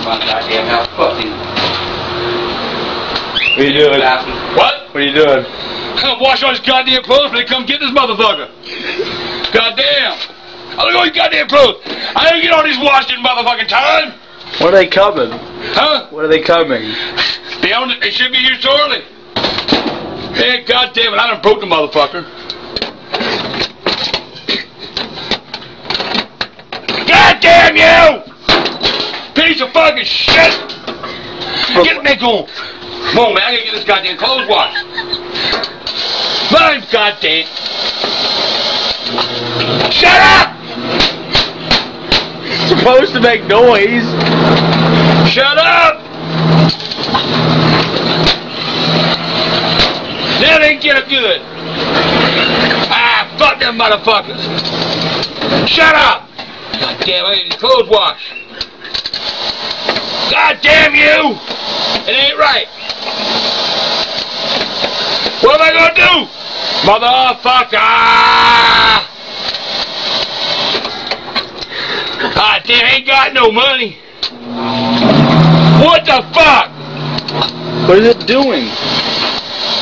my goddamn house. Fuck you. What are you doing? What? What are you doing? I'm washing all these goddamn clothes, but they come get this motherfucker. Goddamn. I look at all these goddamn clothes. I didn't get all these washed in motherfucking time. When are they coming? Huh? When are they coming? They should be here shortly. Hey, goddamn it, I done broke the motherfucker. Goddamn you! Piece of fucking shit! Get me going. Come on, man, I gotta get this goddamn clothes washed. My goddamn. Shut up! It's supposed to make noise. Shut up! That ain't get it good. Ah, fuck them motherfuckers. Shut up! God damn, I need these clothes washed. God damn you! It ain't right. What am I gonna do? Motherfucker! God damn, ain't got no money. What the fuck? What is it doing?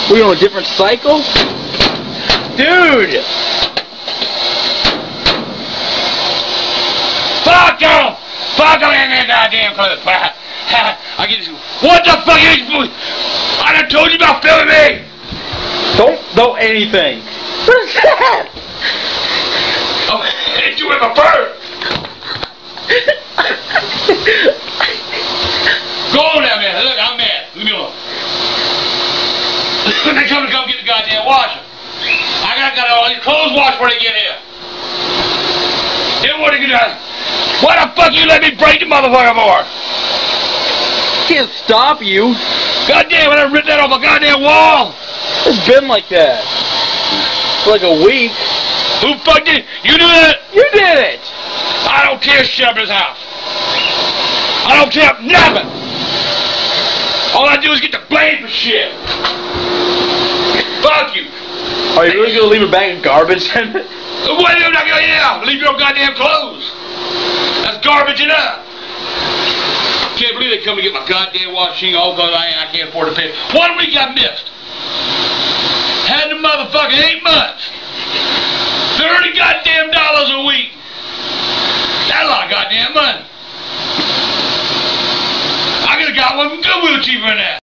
We're on a different cycle? Dude! Fuck them! Fuck them in their goddamn clothes. I get this. What the fuck is this? I done told you about filming me! Don't anything. What is that? Oh, hit you with my bird! Go on down there. Look, I'm mad. Leave me alone. They come get the goddamn washer. I got all these clothes washed before they get here. Then what are you gonna do? Why the fuck you let me break the motherfucker for? Can't stop you. Goddamn, I done ripped that off a goddamn wall. It's been like that for like a week. Who fucked it? You do that? You did it. I don't care shit up in this house. I don't care nothing. All I do is get the blame for shit. Fuck you. Are you really gonna leave a bag of garbage in it? What are you not gonna, yeah, leave your goddamn clothes. That's garbage enough. Can't believe they come to get my goddamn washing all because I can't afford to pay. 1 week I missed. Had the motherfucking 8 months. $30 goddamn dollars a week. That's a lot of goddamn money. I could have got one from Goodwill cheaper than that.